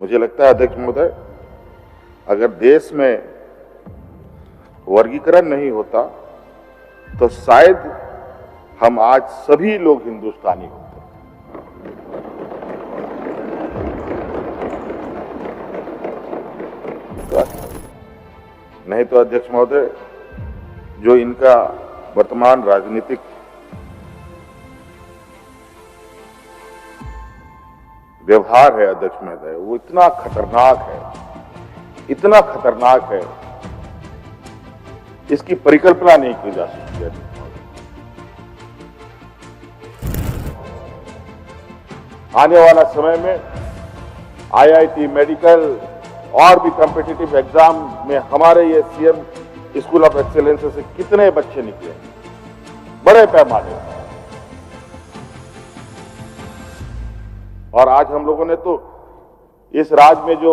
मुझे लगता है अध्यक्ष महोदय, अगर देश में वर्गीकरण नहीं होता तो शायद हम आज सभी लोग हिंदुस्तानी होते। नहीं तो अध्यक्ष महोदय, जो इनका वर्तमान राजनीतिक व्यवहार है अध्यक्ष महोदय, वो इतना खतरनाक है, इसकी परिकल्पना नहीं की जा सकती है। आने वाला समय में आईआईटी, मेडिकल और भी कॉम्पिटिटिव एग्जाम में हमारे ये सीएम स्कूल ऑफ एक्सीलेंस से कितने बच्चे निकले बड़े पैमाने पर। और आज हम लोगों ने तो इस राज्य में जो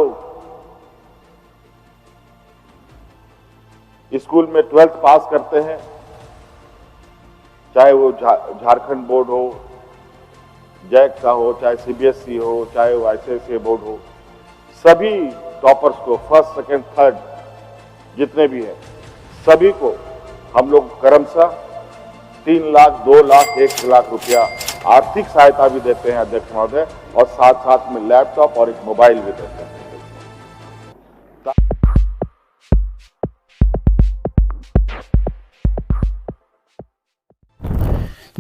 स्कूल में 12th पास करते हैं, चाहे वो झारखंड बोर्ड हो, जैक का हो, चाहे सीबीएसई हो, चाहे वो आईसीएसई बोर्ड हो, सभी टॉपर्स को फर्स्ट, सेकंड, थर्ड जितने भी हैं, सभी को हम लोग क्रमशः 3 लाख, 2 लाख, 1 लाख रुपया आर्थिक सहायता भी देते हैं अध्यक्ष महोदय, और साथ साथ में लैपटॉप और एक मोबाइल भी देते हैं।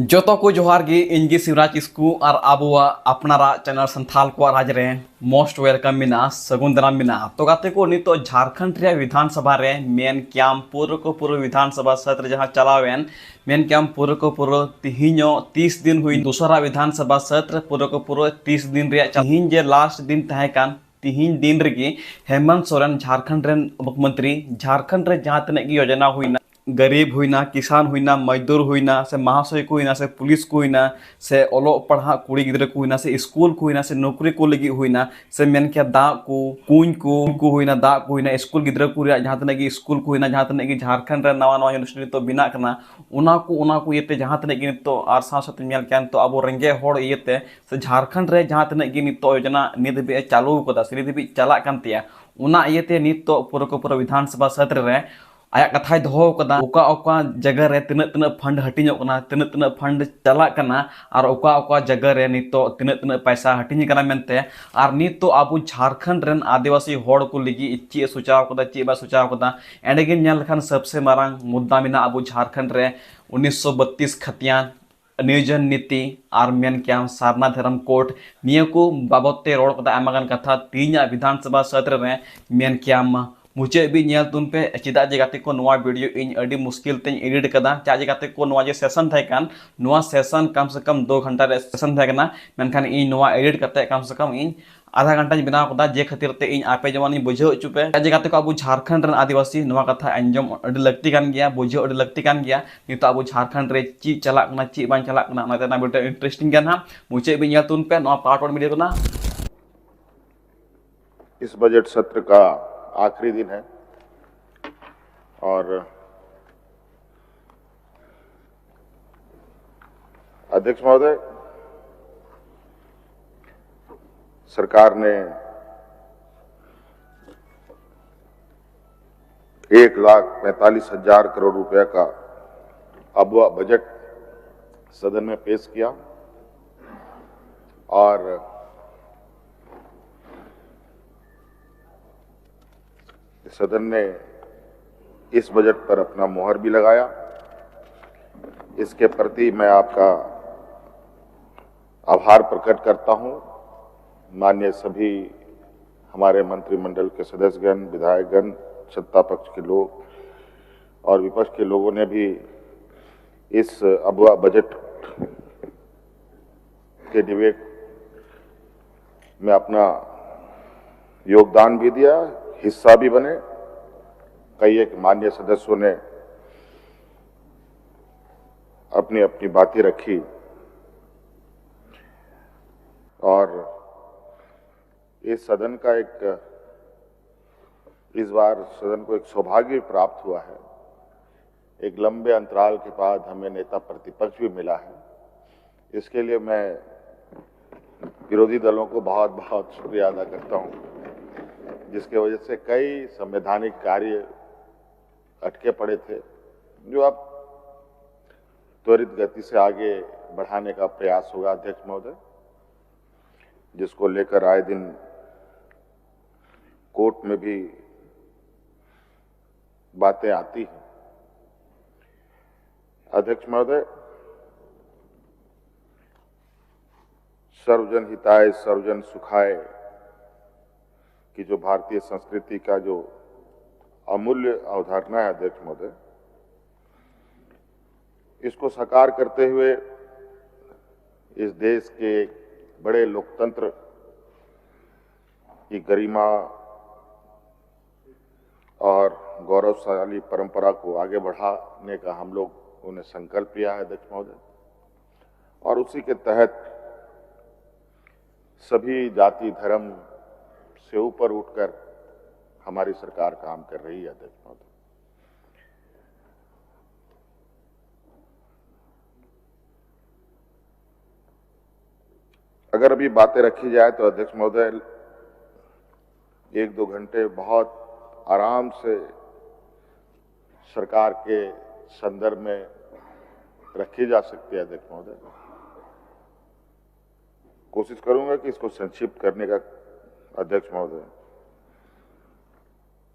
जोतो को जोहार गे इंगी शिवराज इसकू और आबुआ अपनारा चैनल संथाल को राज रे मोस्ट वेलकम मिना सगुन दाराम मिना। तो गाते को नितो झारखंड रे विधानसभा रे मेन क्याम पूर्व विधानसभा सत्र जहां चलावेन मेन क्याम पूर्व तिहिनो 30 दिन हुई दूसरा विधानसभा सत्र पूर्व 30 दिन रे तिहिन जे लास्ट दिन तहे कान तिहिन दिन रेगी हेमंत सोरेन झारखंड रे मुख्यमंत्री झारखंड रे जहां तने की योजना हुई ना, गरीब हुईना, किसान हुईना, मजदूर हुईना, से महाशय को हुईना, से पुलिस को हुईना, से ओलो पढ़ा कुड़ी गिद्रा को हुईना, से स्कूल को हुईना, से नौकरी को लगी हुईना, से मेन क्या दा को कुंज को हुईना, दा को हुईना, स्कूल गिद्रा को जहां तने की स्कूल को हुईना, जहां तने की झारखंड रे नवा यूनिवर्सिटी तो बिना करना उना को येते जहां तने की तो आर साथ मेल क्या तो अब रेंगे होड़ येते से झारखंड रे जहां तने की तो योजना नित भी चालू कदा से नित भी चला कांतिया उना येते नित तो पूरा विधानसभा सत्र रे आया कथाय दो कदा ओका जगह रे तिना फंड हटिनो कना तिना फंड चला कना और ओका जगह रे नितो तिना पैसा हटिनी कना मेनते और नितो आबु झारखंड रेन आदिवासी होड़ को लगी ची सुचाव कदा ची बा सुचाव कदा एंडेगिन नेल लखन सबसे मारांग मुद्दा मिना आबु झारखंड रे 1932 खतियान नियोजन नीति और मेन क्या सारना धर्म कोर्ट निया को बाबते रोड कदा आमागान कथा तीना विधानसभा सत्र रे मेन क्या मुझे भी नेल तुन पे चिदा जगते को नवा वीडियो इन अड़ी मुश्किल ते एडिट कदा चा जगते को नवा जे सेशन थे कान नवा सेशन कम से कम 2 घंटा रे सेशन थे कना मेनखान इन नवा एडिट करते कम से कम इन आधा घंटा बनाव कदा जे खातिर ते इन आपे जवानी बुझो चुपे चा जगते को अब झारखंड रन आदिवासी नवा कथा अंजम अड़ी लगती कान गया बुझो अड़ी लगती कान गया नितो अब झारखंड रे ची चला कना ची बान चला कना ना तना बेटा इंटरेस्टिंग गन हा मुझे भी नेल तुन पे नवा पार्ट 1 वीडियो कना। इस बजट सत्र का आखिरी दिन है और अध्यक्ष महोदय, सरकार ने 1,45,000 करोड़ रुपए का अबुआ बजट सदन में पेश किया और सदन ने इस बजट पर अपना मोहर भी लगाया। इसके प्रति मैं आपका आभार प्रकट करता हूं। माननीय सभी हमारे मंत्रिमंडल के सदस्यगण, विधायकगण, सत्ता पक्ष के लोग और विपक्ष के लोगों ने भी इस अबुआ बजट के डिबेट में अपना योगदान भी दिया, हिस्सा भी बने। कई एक माननीय सदस्यों ने अपनी अपनी बातें रखी और इस सदन का इस बार सदन को एक सौभाग्य प्राप्त हुआ है। एक लंबे अंतराल के बाद हमें नेता प्रतिपक्ष भी मिला है। इसके लिए मैं विरोधी दलों को बहुत बहुत शुक्रिया अदा करता हूं। जिसके वजह से कई संवैधानिक कार्य अटके पड़े थे, जो अब त्वरित गति से आगे बढ़ाने का प्रयास होगा अध्यक्ष महोदय, जिसको लेकर आए दिन कोर्ट में भी बातें आती हैं। अध्यक्ष महोदय, सर्वजन हिताय सर्वजन सुखाय की जो भारतीय संस्कृति का जो अमूल्य अवधारणा है अध्यक्ष महोदय, इसको साकार करते हुए इस देश के बड़े लोकतंत्र की गरिमा और गौरवशाली परंपरा को आगे बढ़ाने का हम लोग उन्हें संकल्प लिया है अध्यक्ष महोदय, और उसी के तहत सभी जाति धर्म से ऊपर उठकर हमारी सरकार काम कर रही है अध्यक्ष महोदय। अगर अभी बातें रखी जाए तो अध्यक्ष महोदय 1-2 घंटे बहुत आराम से सरकार के संदर्भ में रखी जा सकती है अध्यक्ष महोदय। कोशिश करूंगा कि इसको संक्षिप्त करने का अध्यक्ष महोदय।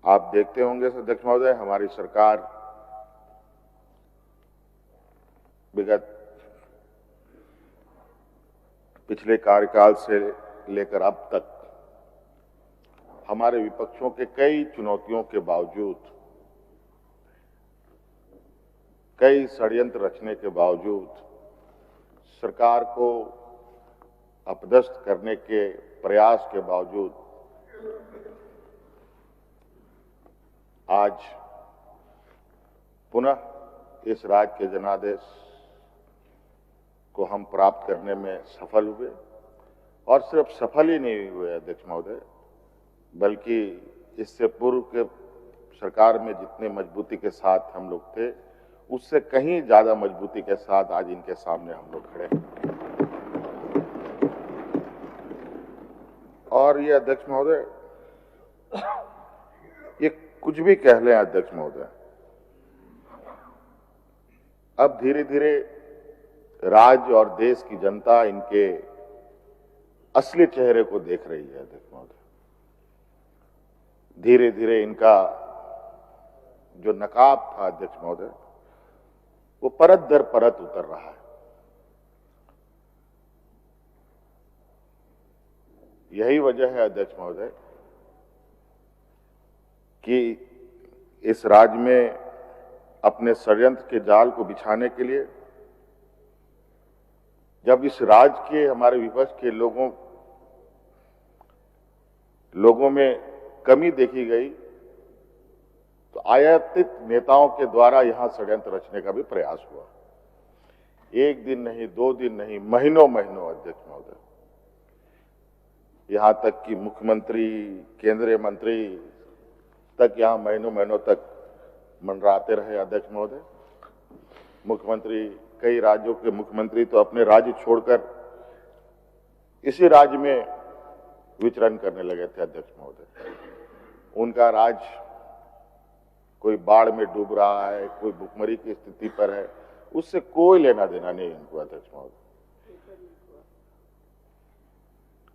आप देखते होंगे अध्यक्ष महोदय, हमारी सरकार विगत पिछले कार्यकाल से लेकर अब तक हमारे विपक्षों के कई चुनौतियों के बावजूद, कई षड्यंत्र रचने के बावजूद, सरकार को अपदस्थ करने के प्रयास के बावजूद आज पुनः इस राज्य के जनादेश को हम प्राप्त करने में सफल हुए, और सिर्फ सफल ही नहीं हुए अध्यक्ष महोदय, बल्कि इससे पूर्व के सरकार में जितने मजबूती के साथ हम लोग थे, उससे कहीं ज्यादा मजबूती के साथ आज इनके सामने हम लोग खड़े हैं। और ये अध्यक्ष महोदय, ये कुछ भी कह लें अध्यक्ष महोदय, अब धीरे धीरे राज्य और देश की जनता इनके असली चेहरे को देख रही है अध्यक्ष महोदय। धीरे धीरे इनका जो नकाब था अध्यक्ष महोदय, वो परत दर परत उतर रहा है। यही वजह है अध्यक्ष महोदय कि इस राज्य में अपने षड्यंत्र के जाल को बिछाने के लिए जब इस राज्य के हमारे विपक्ष के लोगों में कमी देखी गई, तो आयातित नेताओं के द्वारा यहां षड्यंत्र रचने का भी प्रयास हुआ। 1 दिन नहीं, 2 दिन नहीं, महीनों महीनों अध्यक्ष महोदय, यहां तक कि मुख्यमंत्री, केंद्रीय मंत्री तक यहां महीनों महीनों तक मंडराते रहे अध्यक्ष महोदय। मुख्यमंत्री, कई राज्यों के मुख्यमंत्री तो अपने राज्य छोड़कर इसी राज्य में विचरण करने लगे थे अध्यक्ष महोदय। उनका राज्य कोई बाढ़ में डूब रहा है, कोई भुखमरी की स्थिति पर है, उससे कोई लेना देना नहीं इनको अध्यक्ष महोदय।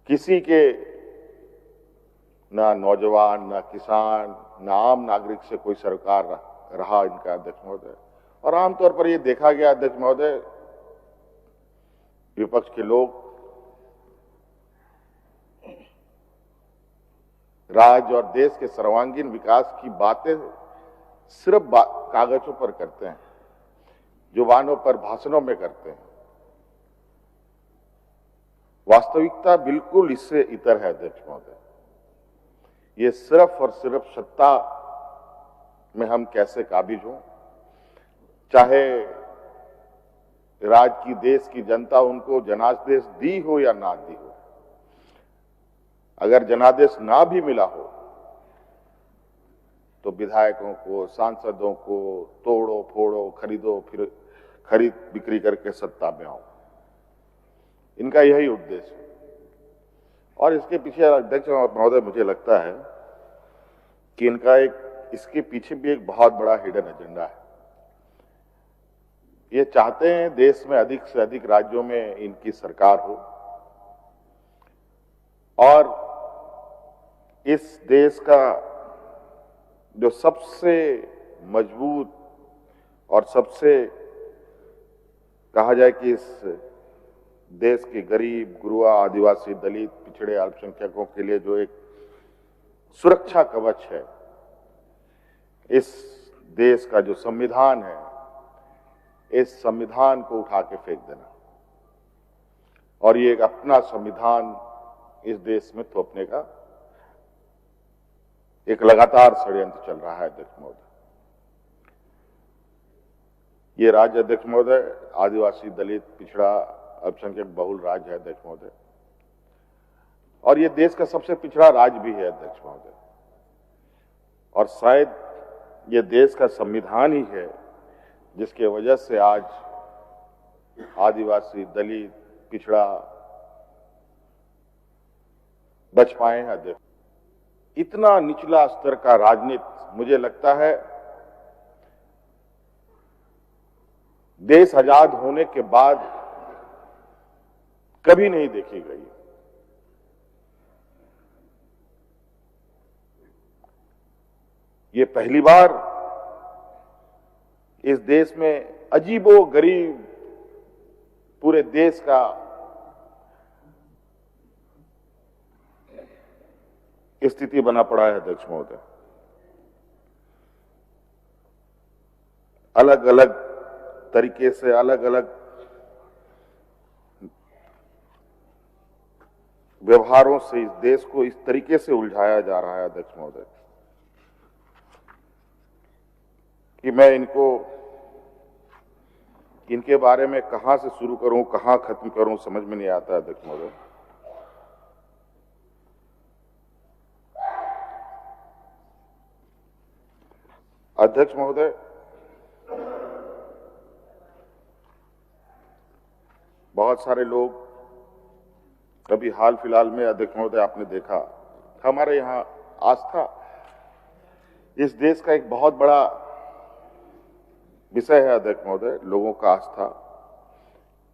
किसी के ना नौजवान, ना किसान, ना आम नागरिक से कोई सरोकार रहा इनका अध्यक्ष महोदय। और आमतौर पर यह देखा गया अध्यक्ष महोदय, विपक्ष के लोग राज्य और देश के सर्वांगीण विकास की बातें सिर्फ कागजों पर करते हैं, जुबानों पर, भाषणों में करते हैं। वास्तविकता बिल्कुल इससे इतर है अध्यक्ष महोदय। ये सिर्फ और सिर्फ सत्ता में हम कैसे काबिज हों, चाहे राज्य की, देश की जनता उनको जनादेश दी हो या ना दी हो। अगर जनादेश ना भी मिला हो तो विधायकों को, सांसदों को तोड़ो फोड़ो, खरीदो, फिर खरीद बिक्री करके सत्ता में आओ। इनका यही उद्देश्य है। और इसके पीछे अध्यक्ष महोदय मुझे लगता है कि इनका इसके पीछे भी एक बहुत बड़ा हिडन एजेंडा है। ये चाहते हैं देश में अधिक से अधिक राज्यों में इनकी सरकार हो और इस देश का जो सबसे मजबूत और सबसे कहा जाए कि इस देश के गरीब, गुरुआ, आदिवासी, दलित, पिछड़े, अल्पसंख्यकों के लिए जो एक सुरक्षा कवच है, इस देश का जो संविधान है, इस संविधान को उठा के फेंक देना और ये एक अपना संविधान इस देश में थोपने का एक लगातार षड्यंत्र चल रहा है। अध्यक्ष महोदय, ये राज्य अध्यक्ष महोदय आदिवासी, दलित, पिछड़ा, अल्पसंख्यक बहुल राज्य है अध्यक्ष महोदय, और ये देश का सबसे पिछड़ा राज्य भी है अध्यक्ष महोदय, और शायद ये देश का संविधान ही है जिसके वजह से आज आदिवासी, दलित, पिछड़ा बच पाए हैं अध्यक्ष। इतना निचला स्तर का राजनीति मुझे लगता है देश आजाद होने के बाद कभी नहीं देखी गई। ये पहली बार इस देश में अजीबो गरीब पूरे देश का स्थिति बना पड़ा है अध्यक्ष महोदय। अलग अलग तरीके से अलग अलग व्यवहारों से इस देश को इस तरीके से उलझाया जा रहा है अध्यक्ष महोदय कि मैं इनके बारे में कहां से शुरू करूं, कहां खत्म करूं, समझ में नहीं आता अध्यक्ष महोदय। अध्यक्ष महोदय, बहुत सारे लोग अभी हाल फिलहाल में अध्यक्ष महोदय आपने देखा हमारे यहां आस्था इस देश का एक बहुत बड़ा विषय है अध्यक्ष महोदय। लोगों का आस्था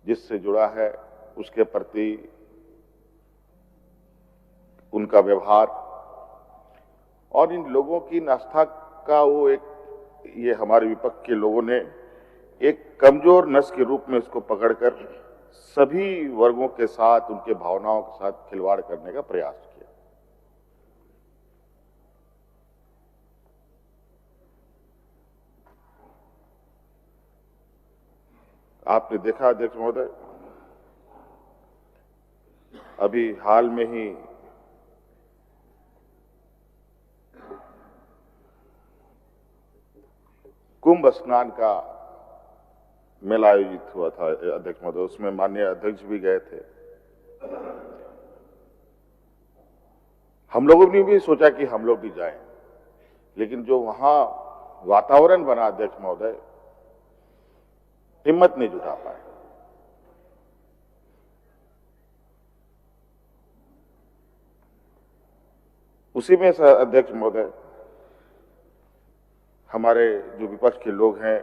जिससे जुड़ा है उसके प्रति उनका व्यवहार और इन लोगों की आस्था का वो ये हमारे विपक्ष के लोगों ने एक कमजोर नस के रूप में इसको पकड़कर सभी वर्गों के साथ उनके भावनाओं के साथ खिलवाड़ करने का प्रयास किया। आपने देखा अध्यक्ष महोदय अभी हाल में ही कुंभ स्नान का मेला आयोजित हुआ था अध्यक्ष महोदय, उसमें माननीय अध्यक्ष भी गए थे। हम लोगों ने भी सोचा कि हम लोग भी जाएं, लेकिन जो वहां वातावरण बना अध्यक्ष महोदय हिम्मत नहीं जुटा पाए। उसी में अध्यक्ष महोदय हमारे जो विपक्ष के लोग हैं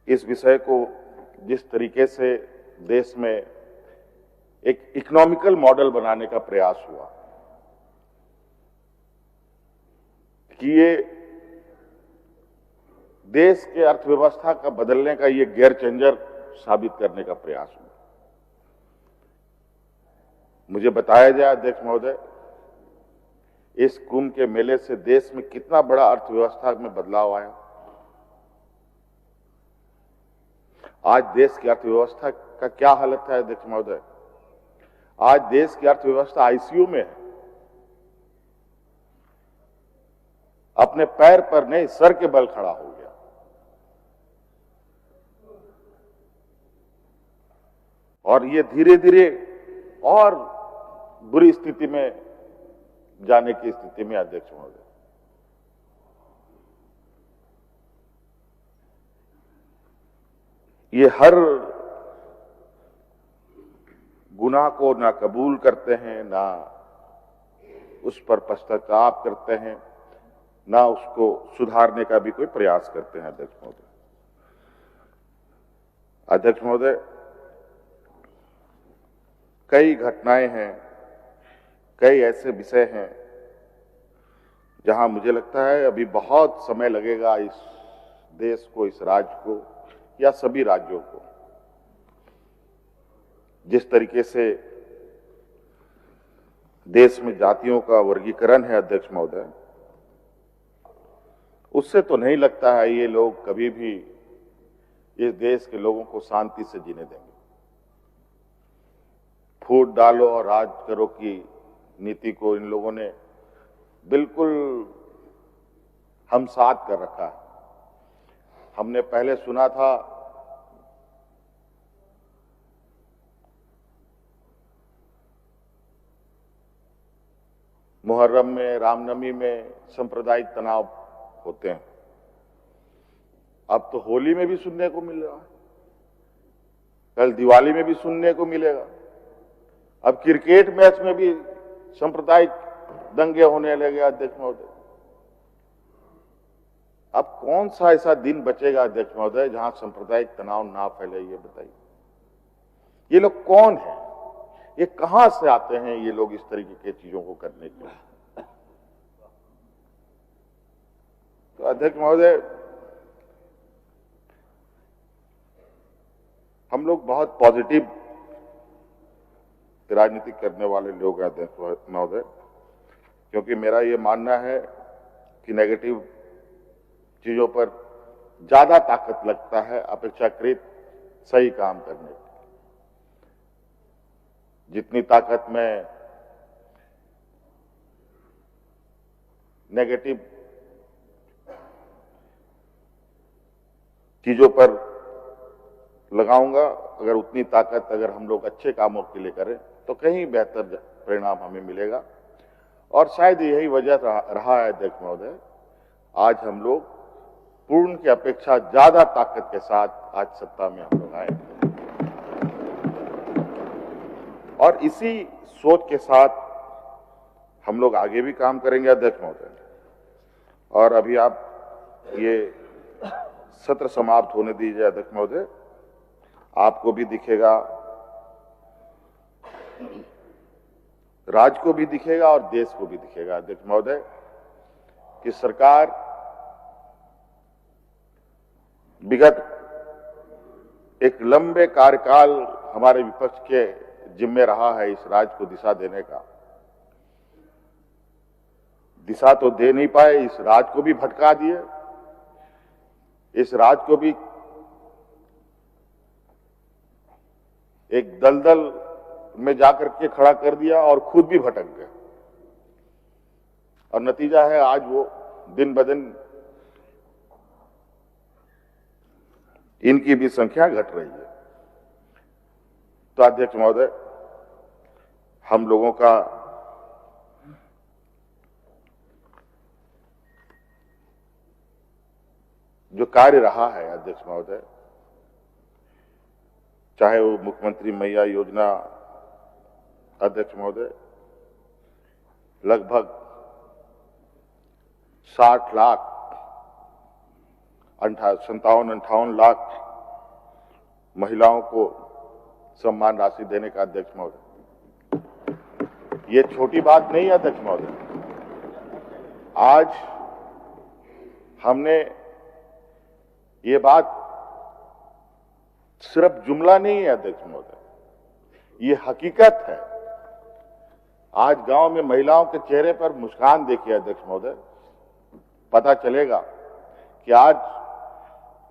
इस विषय को जिस तरीके से देश में एक इकोनॉमिकल मॉडल बनाने का प्रयास हुआ कि ये देश के अर्थव्यवस्था का बदलने का ये गेयर चेंजर साबित करने का प्रयास हुआ। मुझे बताया जाए अध्यक्ष महोदय इस कुंभ के मेले से देश में कितना बड़ा अर्थव्यवस्था में बदलाव आया। आज देश की अर्थव्यवस्था का क्या हालत है अध्यक्ष महोदय? आज देश की अर्थव्यवस्था आईसीयू में है, अपने पैर पर नहीं सर के बल खड़ा हो गया। और ये धीरे धीरे और बुरी स्थिति में जाने की स्थिति में अध्यक्ष महोदय। ये हर गुनाह को ना कबूल करते हैं, ना उस पर पश्चाताप करते हैं, ना उसको सुधारने का भी कोई प्रयास करते हैं। अध्यक्ष महोदय, कई घटनाएं हैं, कई ऐसे विषय हैं जहां मुझे लगता है अभी बहुत समय लगेगा इस देश को, इस राज्य को या सभी राज्यों को। जिस तरीके से देश में जातियों का वर्गीकरण है अध्यक्ष महोदय, उससे तो नहीं लगता है ये लोग कभी भी इस देश के लोगों को शांति से जीने देंगे। फूट डालो और राज करो की नीति को इन लोगों ने बिल्कुल हमसात कर रखा है। हमने पहले सुना था मुहर्रम में, रामनवमी में सांप्रदायिक तनाव होते हैं। अब तो होली में भी सुनने को मिल रहा है, कल दिवाली में भी सुनने को मिलेगा। अब क्रिकेट मैच में भी सांप्रदायिक दंगे होने लगे अध्यक्ष महोदय। अब कौन सा ऐसा दिन बचेगा अध्यक्ष महोदय जहां सांप्रदायिक तनाव ना फैले, ये बताइए। ये लोग कौन है, ये कहां से आते हैं ये लोग इस तरीके की चीजों को करने के लिए? तो अध्यक्ष महोदय, हम लोग बहुत पॉजिटिव राजनीति करने वाले लोग हैं अध्यक्ष महोदय, क्योंकि मेरा ये मानना है कि नेगेटिव चीजों पर ज्यादा ताकत लगता है अपेक्षाकृत सही काम करने की। जितनी ताकत मैं नेगेटिव चीजों पर लगाऊंगा, अगर उतनी ताकत अगर हम लोग अच्छे कामों के लिए करें तो कहीं बेहतर परिणाम हमें मिलेगा। और शायद यही वजह रहा है अध्यक्ष महोदय, आज हम लोग पूर्ण की अपेक्षा ज्यादा ताकत के साथ आज सत्ता में हम लोग आए और इसी सोच के साथ हम लोग आगे भी काम करेंगे अध्यक्ष महोदय। और अभी आप ये सत्र समाप्त होने दीजिए अध्यक्ष महोदय, आपको भी दिखेगा, राज्य को भी दिखेगा और देश को भी दिखेगा अध्यक्ष महोदय कि सरकार विगत एक लंबे कार्यकाल हमारे विपक्ष के जिम्मे रहा है इस राज्य को दिशा देने का। दिशा तो दे नहीं पाए, इस राज्य को भी भटका दिए, इस राज्य को भी एक दलदल में जाकर के खड़ा कर दिया और खुद भी भटक गए। और नतीजा है आज वो दिन ब दिन इनकी भी संख्या घट रही है। तो अध्यक्ष महोदय, हम लोगों का जो कार्य रहा है अध्यक्ष महोदय, चाहे वो मुख्यमंत्री मैया योजना अध्यक्ष महोदय, लगभग 60 लाख 57-58 लाख महिलाओं को सम्मान राशि देने का अध्यक्ष महोदय, ये छोटी बात नहीं है अध्यक्ष महोदय। आज हमने ये बात सिर्फ जुमला नहीं है अध्यक्ष महोदय, ये हकीकत है। आज गांव में महिलाओं के चेहरे पर मुस्कान देखिए अध्यक्ष महोदय, पता चलेगा कि आज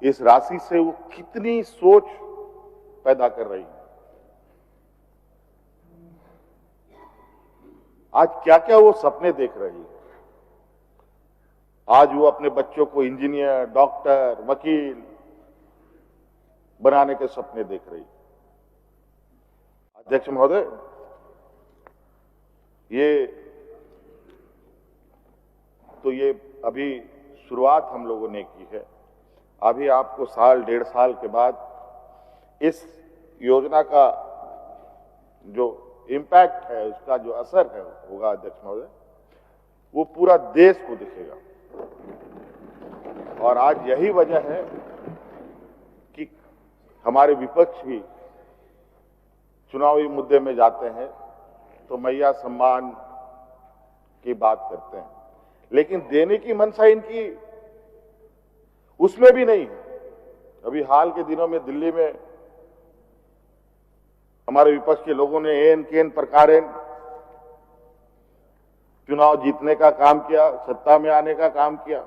इस राशि से वो कितनी सोच पैदा कर रही है। आज क्या क्या वो सपने देख रही है। आज वो अपने बच्चों को इंजीनियर, डॉक्टर, वकील बनाने के सपने देख रही है। अध्यक्ष महोदय, ये अभी शुरुआत हम लोगों ने की है। अभी आपको साल 1.5 साल के बाद इस योजना का जो इम्पैक्ट है, उसका जो असर है होगा अध्यक्ष महोदय, वो पूरा देश को दिखेगा। और आज यही वजह है कि हमारे विपक्ष भी चुनावी मुद्दे में जाते हैं तो मैया सम्मान की बात करते हैं, लेकिन देने की मनसा इनकी उसमें भी नहीं है। अभी हाल के दिनों में दिल्ली में हमारे विपक्ष के लोगों ने एन केन प्रकारेण चुनाव जीतने का काम किया, सत्ता में आने का काम किया,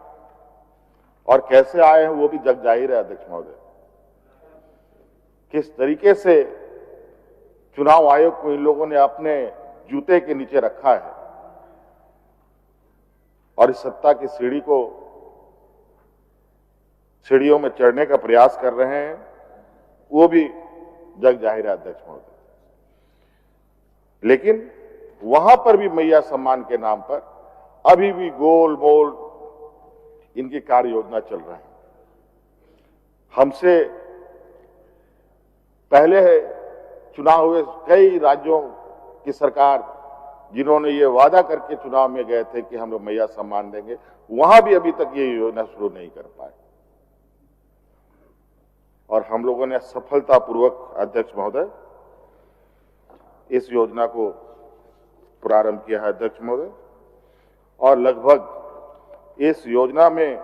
और कैसे आए हैं वो भी जग जाहिर है अध्यक्ष महोदय। किस तरीके से चुनाव आयोग को इन लोगों ने अपने जूते के नीचे रखा है और इस सत्ता की सीढ़ियों में चढ़ने का प्रयास कर रहे हैं, वो भी जग जाहिर है अध्यक्ष महोदय। लेकिन वहां पर भी मैया सम्मान के नाम पर अभी भी गोल मोल इनकी कार्य योजना चल रहा है। हमसे पहले चुनाव हुए कई राज्यों की सरकार जिन्होंने ये वादा करके चुनाव में गए थे कि हम लोग मैया सम्मान देंगे, वहां भी अभी तक ये योजना शुरू नहीं कर पाए। और हम लोगों ने सफलतापूर्वक अध्यक्ष महोदय इस योजना को प्रारंभ किया है अध्यक्ष महोदय, और लगभग इस योजना में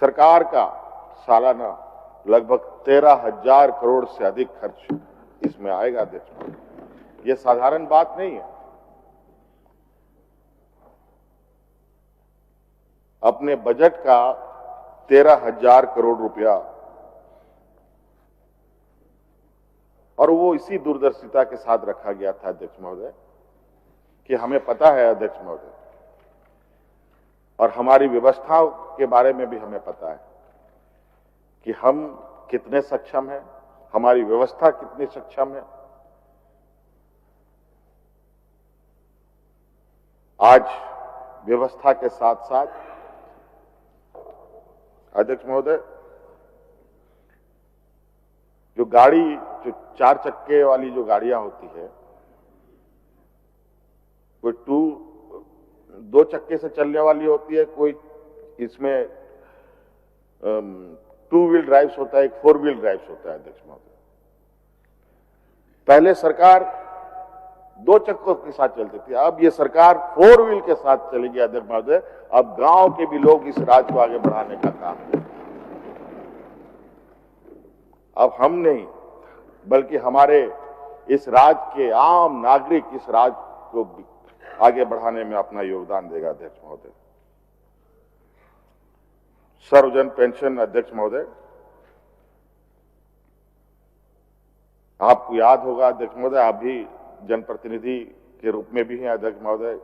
सरकार का सालाना लगभग 13,000 करोड़ से अधिक खर्च इसमें आएगा अध्यक्ष महोदय। यह साधारण बात नहीं है। अपने बजट का 13,000 करोड़ रुपया, और वो इसी दूरदर्शिता के साथ रखा गया था अध्यक्ष महोदय कि हमें पता है अध्यक्ष महोदय, और हमारी व्यवस्थाओं के बारे में भी हमें पता है कि हम कितने सक्षम हैं, हमारी व्यवस्था कितनी सक्षम है। आज व्यवस्था के साथ साथ अध्यक्ष महोदय जो 4 चक्के वाली जो गाड़ियां होती है, कोई 2 चक्के से चलने वाली होती है, कोई इसमें 2 व्हील ड्राइव्स होता है, एक 4 व्हील ड्राइव्स होता है अध्यक्ष महोदय। पहले सरकार 2 चक्कों के साथ चलती थी, अब ये सरकार 4 व्हील के साथ चलेगी अध्यक्ष महोदय। अब गांव के भी लोग इस राज्य को आगे बढ़ाने का काम है। अब हम नहीं, बल्कि हमारे इस राज्य के आम नागरिक इस राज्य को आगे बढ़ाने में अपना योगदान देगा अध्यक्ष महोदय। सर्वजन पेंशन अध्यक्ष महोदय, आपको याद होगा अध्यक्ष महोदय, आप भी जनप्रतिनिधि के रूप में भी हैं अध्यक्ष महोदय।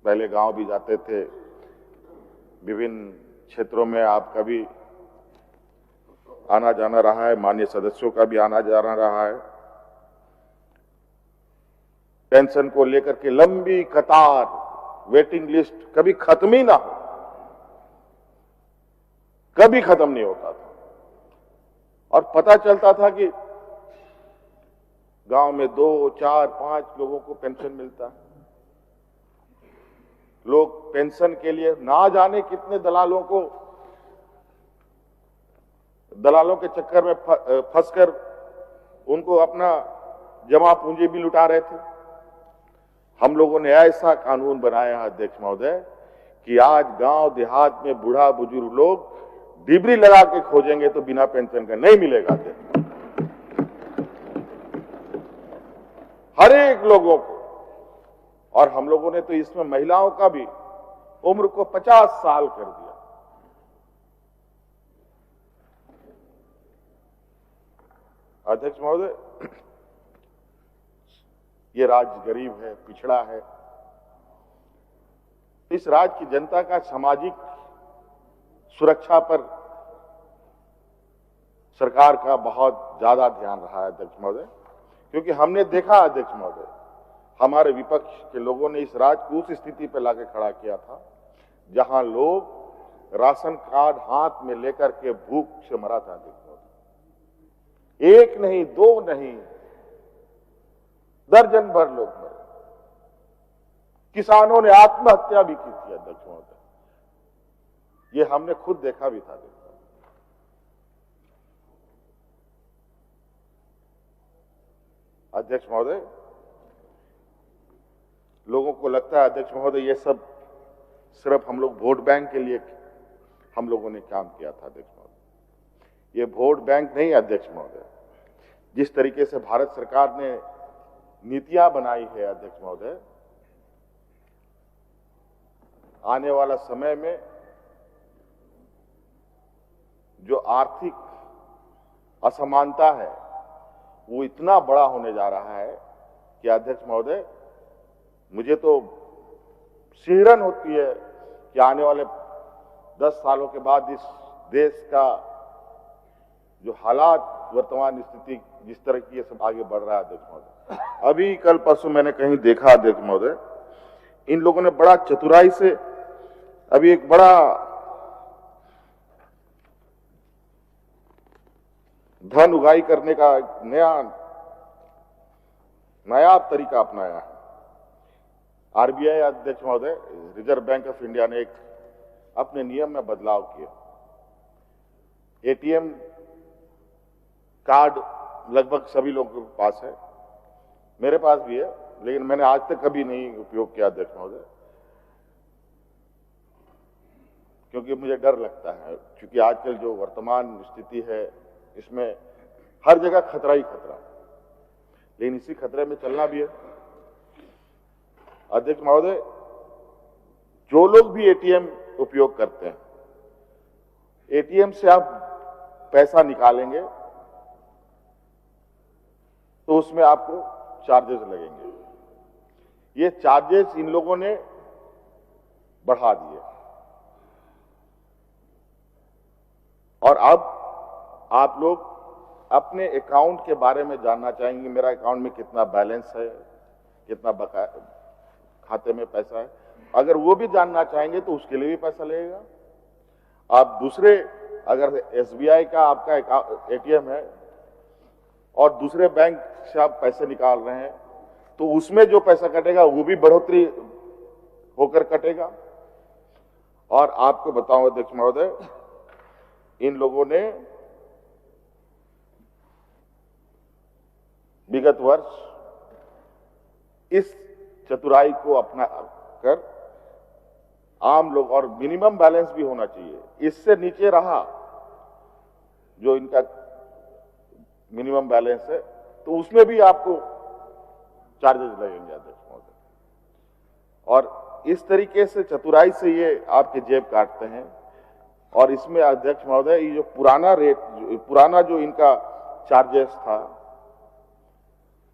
पहले गांव भी जाते थे, विभिन्न क्षेत्रों में आपका भी आना जाना रहा है, माननीय सदस्यों का भी आना जाना रहा है। पेंशन को लेकर के लंबी कतार, वेटिंग लिस्ट कभी खत्म ही ना हो, कभी खत्म नहीं होता था। और पता चलता था कि गांव में 2, 4, 5 लोगों को पेंशन मिलता है। लोग पेंशन के लिए ना जाने कितने दलालों के चक्कर में फंसकर उनको अपना जमा पूंजी भी लुटा रहे थे। हम लोगों ने ऐसा कानून बनाया है अध्यक्ष महोदय कि आज गांव देहात में बूढ़ा बुजुर्ग लोग डिबरी लगा के खोजेंगे तो बिना पेंशन का नहीं मिलेगा हर एक लोगों को। और हम लोगों ने तो इसमें महिलाओं का भी उम्र को 50 साल कर दिया। अध्यक्ष महोदय, ये राज्य गरीब है, पिछड़ा है। इस राज्य की जनता का सामाजिक सुरक्षा पर सरकार का बहुत ज्यादा ध्यान रहा है अध्यक्ष महोदय, क्योंकि हमने देखा अध्यक्ष महोदय, हमारे विपक्ष के लोगों ने इस राज्य को उस स्थिति पर लाके खड़ा किया था जहां लोग राशन कार्ड हाथ में लेकर के भूख से मरा था अध्यक्ष महोदय। 1 नहीं, 2 नहीं, दर्जन भर लोग मरे। किसानों ने आत्महत्या भी की थी अध्यक्ष महोदय, ये हमने खुद देखा भी था। अध्यक्ष महोदय, लोगों को लगता है अध्यक्ष महोदय ये सब सिर्फ हम लोग वोट बैंक के लिए हम लोगों ने काम किया था। अध्यक्ष महोदय, ये वोट बैंक नहीं अध्यक्ष महोदय। जिस तरीके से भारत सरकार ने नीतियां बनाई है अध्यक्ष महोदय, आने वाला समय में जो आर्थिक असमानता है वो इतना बड़ा होने जा रहा है कि अध्यक्ष महोदय मुझे तो सिहरन होती है कि आने वाले 10 सालों के बाद इस देश का जो हालात, वर्तमान स्थिति जिस तरह की ये सब आगे बढ़ रहा है अध्यक्ष महोदय। अभी कल परसों मैंने कहीं देखा अध्यक्ष महोदय, इन लोगों ने बड़ा चतुराई से अभी एक बड़ा धन उगाही करने का नया तरीका अपनाया है। आरबीआई अध्यक्ष महोदय, रिजर्व बैंक ऑफ इंडिया ने एक अपने नियम में बदलाव किया। एटीएम कार्ड लगभग सभी लोगों के पास है, मेरे पास भी है, लेकिन मैंने आज तक कभी नहीं उपयोग किया अध्यक्ष महोदय, क्योंकि मुझे डर लगता है, क्योंकि आजकल जो वर्तमान स्थिति है इसमें हर जगह खतरा ही खतरा, लेकिन इसी खतरे में चलना भी है। अध्यक्ष महोदय, जो लोग भी एटीएम उपयोग करते हैं, एटीएम से आप पैसा निकालेंगे तो उसमें आपको चार्जेस लगेंगे। ये चार्जेस इन लोगों ने बढ़ा दिए और अब आप लोग अपने अकाउंट के बारे में जानना चाहेंगे, मेरा अकाउंट में कितना बैलेंस है, कितना बकाया खाते में पैसा है। अगर वो भी जानना चाहेंगे तो उसके लिए भी पैसा लगेगा। आप दूसरे, अगर एसबीआई का आपका एटीएम है और दूसरे बैंक से आप पैसे निकाल रहे हैं तो उसमें जो पैसा कटेगा वो भी बढ़ोतरी होकर कटेगा। और आपको बताऊं अध्यक्ष महोदय, इन लोगों ने विगत वर्ष इस चतुराई को अपना कर आम लोग, और मिनिमम बैलेंस भी होना चाहिए, इससे नीचे रहा जो इनका मिनिमम बैलेंस है तो उसमें भी आपको चार्जेस लगेंगे अध्यक्ष महोदय। और इस तरीके से चतुराई से ये आपके जेब काटते हैं। और इसमें अध्यक्ष महोदय, ये जो पुराना जो इनका चार्जेस था,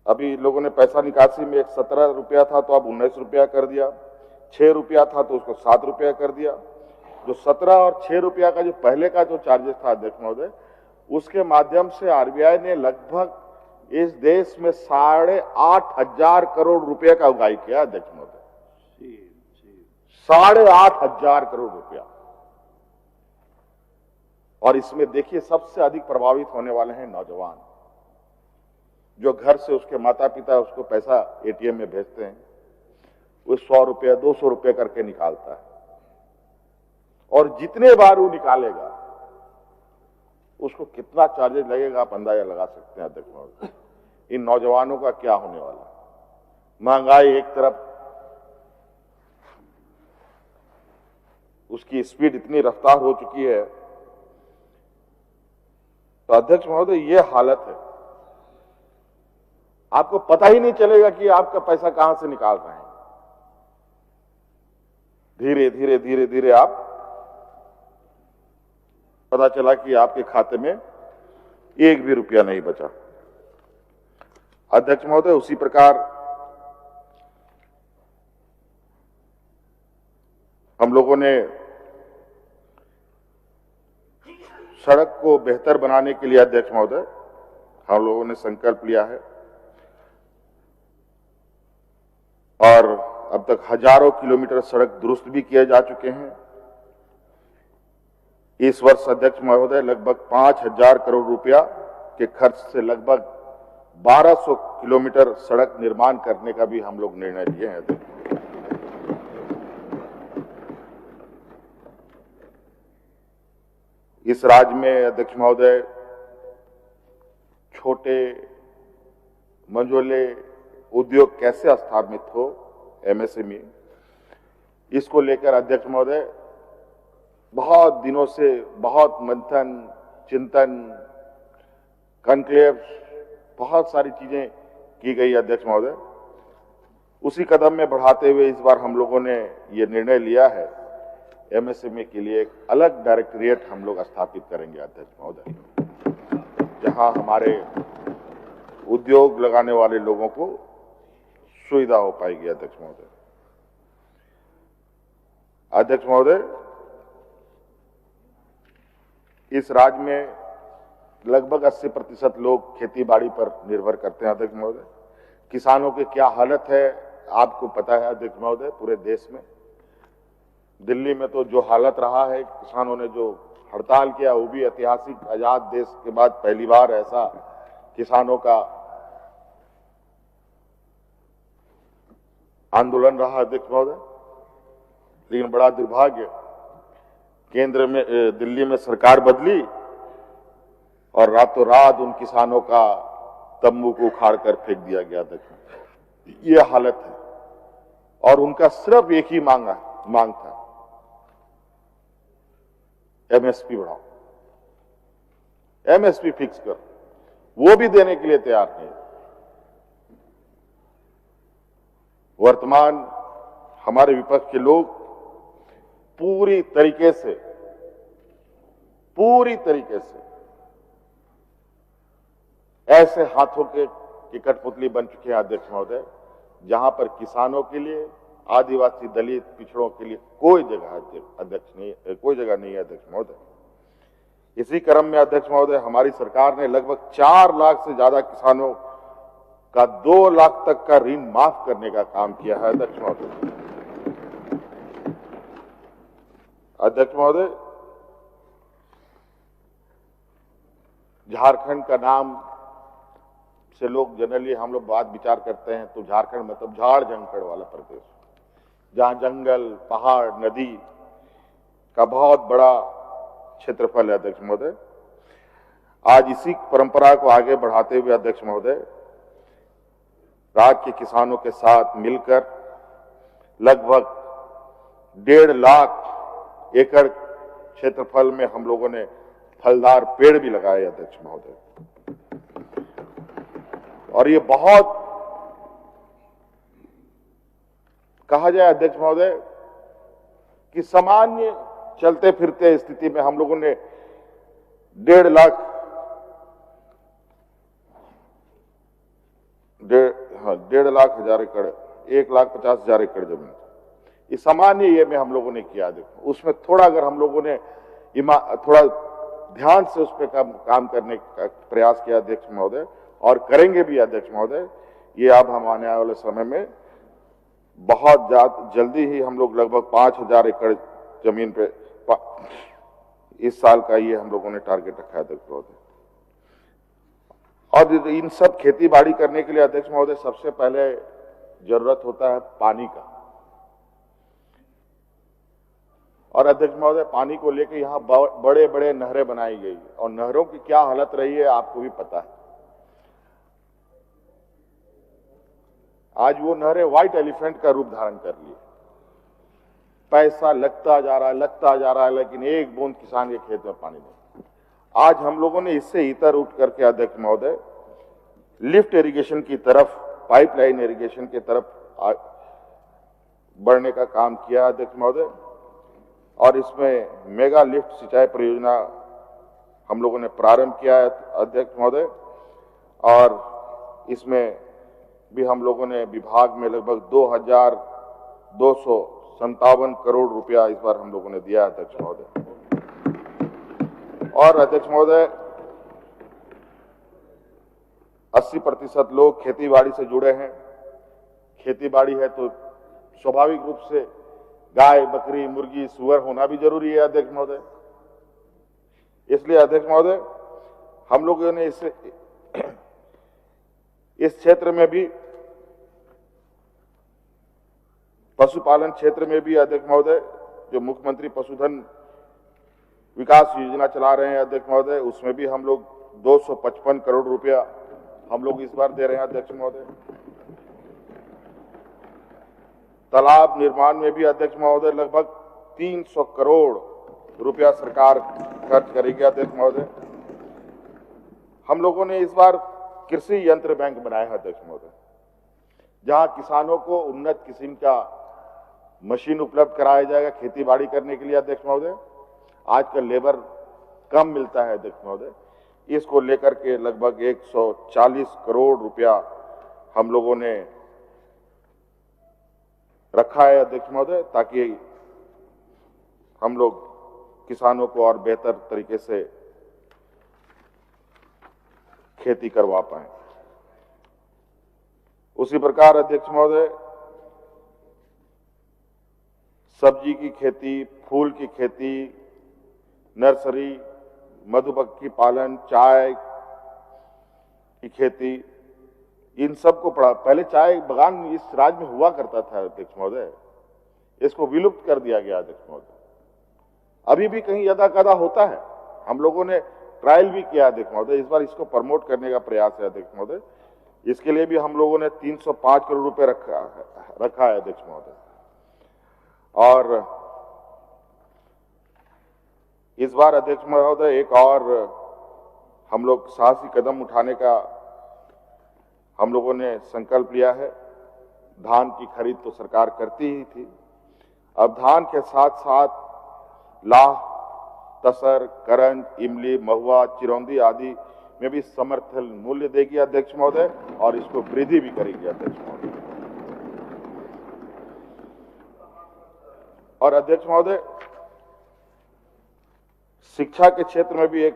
अभी लोगों ने पैसा निकासी में 17 रुपया था तो अब 19 रुपया कर दिया, 6 रुपया था तो उसको 7 रुपया कर दिया। जो 17 और 6 रुपया का जो पहले का जो चार्जेस था अध्यक्ष महोदय, उसके माध्यम से आरबीआई ने लगभग इस देश में 8,500 करोड़ रुपए का उगाही किया अध्यक्ष महोदय, 8,500 करोड़ रुपया। और इसमें देखिए सबसे अधिक प्रभावित होने वाले हैं नौजवान, जो घर से उसके माता पिता उसको पैसा एटीएम में भेजते हैं, वो 100 रुपया 200 रुपया करके निकालता है, और जितने बार वो निकालेगा उसको कितना चार्जेस लगेगा आप अंदाजा लगा सकते हैं अध्यक्ष महोदय। इन नौजवानों का क्या होने वाला। महंगाई एक तरफ, उसकी स्पीड इतनी रफ्तार हो चुकी है, तो अध्यक्ष महोदय ये हालत है, आपको पता ही नहीं चलेगा कि आपका पैसा कहां से निकाल रहे हैं। धीरे धीरे धीरे धीरे आप पता चला कि आपके खाते में एक भी रुपया नहीं बचा। अध्यक्ष महोदय, उसी प्रकार हम लोगों ने सड़क को बेहतर बनाने के लिए अध्यक्ष महोदय हम लोगों ने संकल्प लिया है, और अब तक हजारों किलोमीटर सड़क दुरुस्त भी किए जा चुके हैं। इस वर्ष अध्यक्ष महोदय लगभग 5,000 करोड़ रुपया के खर्च से लगभग 1,200 किलोमीटर सड़क निर्माण करने का भी हम लोग निर्णय लिए हैं। इस राज्य में अध्यक्ष महोदय छोटे मंझोले उद्योग कैसे स्थापित हो, एमएसएमई, इसको लेकर अध्यक्ष महोदय बहुत दिनों से बहुत मंथन, चिंतन, कॉन्क्लेव, बहुत सारी चीजें की गई अध्यक्ष महोदय। उसी कदम में बढ़ाते हुए इस बार हम लोगों ने ये निर्णय लिया है, एमएसएमई के लिए एक अलग डायरेक्टोरेट हम लोग स्थापित करेंगे अध्यक्ष महोदय, जहां हमारे उद्योग लगाने वाले लोगों को सुविधा हो पाएगी अध्यक्ष महोदय। अध्यक्ष महोदय, इस राज्य में लगभग 80% लोग खेती बाड़ी पर निर्भर करते हैं अध्यक्ष महोदय। किसानों की क्या हालत है आपको पता है अध्यक्ष महोदय, पूरे देश में। दिल्ली में तो जो हालत रहा है, किसानों ने जो हड़ताल किया, वो भी ऐतिहासिक, आजाद देश के बाद पहली बार ऐसा किसानों का आंदोलन रहा अध्यक्ष महोदय। लेकिन बड़ा दुर्भाग्य, केंद्र में दिल्ली में सरकार बदली और रातों रात उन किसानों का तंबू को उखाड़ कर फेंक दिया गया अध्यक्ष। ये हालत है और उनका सिर्फ एक ही मांग था, एमएसपी बढ़ाओ, एमएसपी फिक्स करो। वो भी देने के लिए तैयार नहीं। वर्तमान हमारे विपक्ष के लोग पूरी तरीके से ऐसे हाथों के कठपुतली बन चुके हैं अध्यक्ष महोदय, जहां पर किसानों के लिए, आदिवासी, दलित, पिछड़ों के लिए कोई जगह नहीं है अध्यक्ष महोदय। इसी क्रम में अध्यक्ष महोदय, हमारी सरकार ने लगभग 4 लाख से ज्यादा किसानों का 2 लाख तक का ऋण माफ करने का काम किया है अध्यक्ष महोदय। अध्यक्ष महोदय, झारखंड का नाम से लोग जनरली हम लोग बात विचार करते हैं तो झारखंड मतलब झाड़ जंगल वाला प्रदेश, जहां जंगल, पहाड़, नदी का बहुत बड़ा क्षेत्रफल है अध्यक्ष महोदय। आज इसी परंपरा को आगे बढ़ाते हुए अध्यक्ष महोदय, राज्य के किसानों के साथ मिलकर लगभग 1.5 लाख एकड़ क्षेत्रफल में हम लोगों ने फलदार पेड़ भी लगाए अध्यक्ष महोदय। और ये बहुत कहा जाए अध्यक्ष महोदय कि सामान्य चलते फिरते स्थिति में हम लोगों ने 1.5 लाख 1.5 लाख हजार एकड़, 1,50,000 एकड़ जमीन, इस सामान्य ये में हम लोगों ने किया। देखो उसमें थोड़ा अगर हम लोगों ने थोड़ा ध्यान से उस पर काम करने का प्रयास किया अध्यक्ष महोदय, और करेंगे भी अध्यक्ष महोदय। ये अब हम आने वाले समय में बहुत जल्दी ही हम लोग लगभग 5,000 एकड़ जमीन पे इस साल का ये हम लोगों ने टारगेट रखा है अध्यक्ष महोदय। और इन सब खेती बाड़ी करने के लिए अध्यक्ष महोदय सबसे पहले जरूरत होता है पानी का। और अध्यक्ष महोदय, पानी को लेकर यहाँ बड़े बड़े नहरें बनाई गई और नहरों की क्या हालत रही है आपको भी पता है। आज वो नहरें व्हाइट एलिफेंट का रूप धारण कर लिए। पैसा लगता जा रहा है, लेकिन एक बूंद किसान के खेत में पानी नहीं। आज हम लोगों ने इससे इतर उठ करके अध्यक्ष महोदय लिफ्ट इरिगेशन की तरफ, पाइपलाइन इरिगेशन की तरफ बढ़ने का काम किया अध्यक्ष महोदय। और इसमें मेगा लिफ्ट सिंचाई परियोजना हम लोगों ने प्रारंभ किया है अध्यक्ष महोदय। और इसमें भी हम लोगों ने विभाग में लगभग 2,257 करोड़ रुपया इस बार हम लोगों ने दिया अध्यक्ष महोदय। और अध्यक्ष महोदय, 80% लोग खेती-बाड़ी से जुड़े हैं। खेती-बाड़ी है तो स्वाभाविक रूप से गाय, बकरी, मुर्गी, सुअर होना भी जरूरी है अध्यक्ष महोदय। इसलिए अध्यक्ष महोदय, हम लोगों ने इस क्षेत्र में भी, पशुपालन क्षेत्र में भी अध्यक्ष महोदय, जो मुख्यमंत्री पशुधन विकास योजना चला रहे हैं अध्यक्ष महोदय, उसमें भी हम लोग 255 करोड़ रुपया हम लोग इस बार दे रहे हैं अध्यक्ष महोदय। तालाब निर्माण में भी अध्यक्ष महोदय लगभग 300 करोड़ रुपया सरकार खर्च करेगी अध्यक्ष महोदय। हम लोगों ने इस बार कृषि यंत्र बैंक बनाया है अध्यक्ष महोदय, जहां किसानों को उन्नत किस्म का मशीन उपलब्ध कराया जाएगा खेती बाड़ी करने के लिए अध्यक्ष महोदय। आजकल लेबर कम मिलता है अध्यक्ष महोदय, इसको लेकर के लगभग 140 करोड़ रुपया हम लोगों ने रखा है अध्यक्ष महोदय, ताकि हम लोग किसानों को और बेहतर तरीके से खेती करवा पाए। उसी प्रकार अध्यक्ष महोदय सब्जी की खेती, फूल की खेती, नर्सरी, मधुमक्खी पालन, चाय की खेती, इन सब को पहले चाय बागान इस राज्य में हुआ करता था अध्यक्ष महोदय, इसको विलुप्त कर दिया गया अध्यक्ष महोदय। अभी भी कहीं यदा कदा होता है, हम लोगों ने ट्रायल भी किया अध्यक्ष महोदय, इस बार इसको प्रमोट करने का प्रयास है अध्यक्ष महोदय। इसके लिए भी हम लोगों ने 305 करोड़ रुपए रखा है अध्यक्ष महोदय। और इस बार अध्यक्ष महोदय एक और हम लोग साहसी कदम उठाने का हम लोगों ने संकल्प लिया है। धान की खरीद तो सरकार करती ही थी, अब धान के साथ साथ लाह, तसर, करंज, इमली, महुआ, चिरौंदी आदि में भी समर्थन मूल्य देगी अध्यक्ष महोदय, और इसको वृद्धि भी करेगी अध्यक्ष महोदय। और अध्यक्ष महोदय शिक्षा के क्षेत्र में भी एक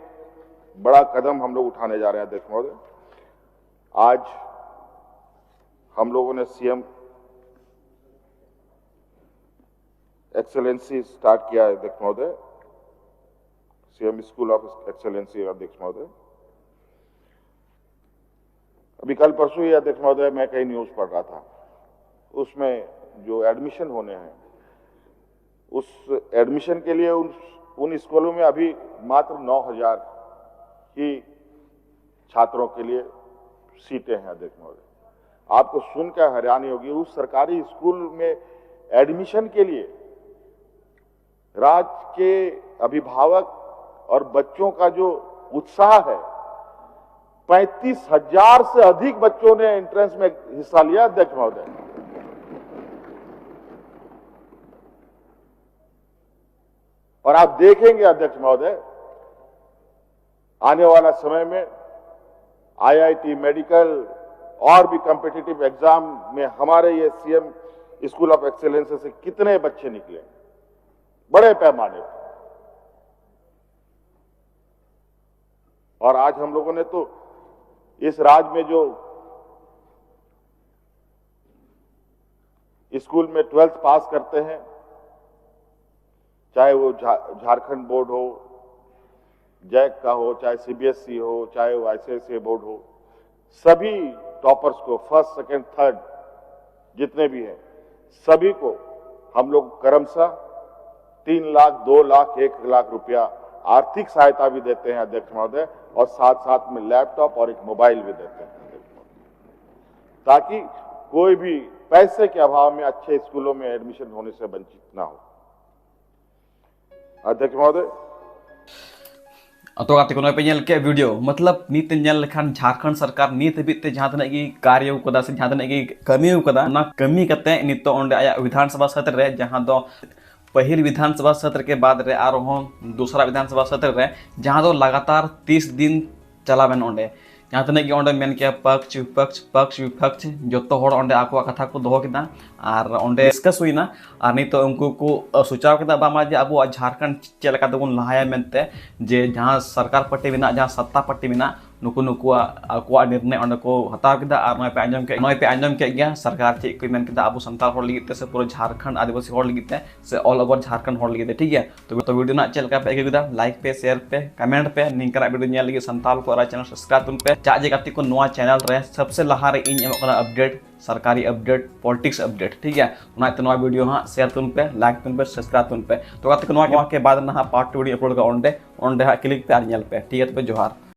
बड़ा कदम हम लोग उठाने जा रहे हैं अध्यक्ष महोदय। आज हम लोगों ने सीएम एक्सेलेंसी स्टार्ट किया है अध्यक्ष महोदय, सीएम स्कूल ऑफ एक्सेलेंसी अध्यक्ष महोदय। अभी कल परसों ही अध्यक्ष महोदय मैं कहीं न्यूज पढ़ रहा था, उसमें जो एडमिशन होने हैं, उस एडमिशन के लिए उन स्कूलों में अभी मात्र 9000 ही छात्रों के लिए सीटें हैं अध्यक्ष महोदय। आपको सुनकर हैरानी होगी, उस सरकारी स्कूल में एडमिशन के लिए राज्य के अभिभावक और बच्चों का जो उत्साह है, 35,000 से अधिक बच्चों ने एंट्रेंस में हिस्सा लिया अध्यक्ष महोदय। और आप देखेंगे अध्यक्ष महोदय, आने वाला समय में आईआईटी, मेडिकल और भी कॉम्पिटिटिव एग्जाम में हमारे ये सीएम स्कूल ऑफ एक्सेलेंस से कितने बच्चे निकले बड़े पैमाने पर। और आज हम लोगों ने तो इस राज्य में जो स्कूल में 12th पास करते हैं, चाहे वो झारखंड बोर्ड हो, जैक का हो, चाहे सीबीएसई हो, चाहे वो आईसीएसई बोर्ड हो, सभी टॉपर्स को फर्स्ट, सेकंड, थर्ड जितने भी हैं, सभी को हम लोग क्रमशः 3 लाख, 2 लाख, 1 लाख रुपया आर्थिक सहायता भी देते हैं अध्यक्ष महोदय, और साथ साथ में लैपटॉप और एक मोबाइल भी देते हैं अध्यक्ष महोदय, ताकि कोई भी पैसे के अभाव में अच्छे स्कूलों में एडमिशन होने से वंचित ना हो अध्यक्ष महोदय। तो गाते को पे नेल के वीडियो मतलब नीत नेल लेखान झारखंड सरकार नीत बीते जहां तने की कार्य कदा से जहां तने की कमी कदा ना कमी कते नित ओंडे आया विधानसभा सत्र रे, जहां दो पहिल विधानसभा सत्र के बाद रे आर दूसरा विधानसभा सत्र रे जहां दो लगातार 30 दिन चलावेन ओंडे, जहां तने की ओंडे मेन के पक्ष विपक्ष जोतो होड़ ओंडे आको कथा को दोहो किदा और ओंडे डिस्कस हुईना और नहीं तो उनको को सुचाव किदा बामा जे अब झारखंड चलका तबन लहाया मेनते जे जहां सरकार पट्टी बिना जहां सत्ता पट्टी बिना नुकु नुकुआ निर्णय ओंडे को हताव किदा और नय पे आंजम के गया सरकार चेक को मेन किदा अबो संताल होड़ लिगित से पूरा झारखंड आदिवासी होड़ लिगित से ऑल ओवर झारखंड होड़ लिगित ठीक है। तो वीडियो ना चल का पे किदा लाइक पे शेयर पे कमेंट पे निंकरा वीडियो नेल लगी संताल को रा चैनल सब्सक्राइब तुम पे चाजे गाती को नवा चैनल रे सबसे लहा रे इन अपडेट सरकारी अपडेट पॉलिटिक्स अपडेट ठीक है। उनाते नवा वीडियो हाँ शेयर तुम पे लाइक तुम पे सब्सक्राइब तुम पे तो गाते को नवा के बाद ना पार्ट 2 वीडियो अपलोड का ओंडे हाँ क्लिक पे आर नेल पे ठीक है। तो जोहार।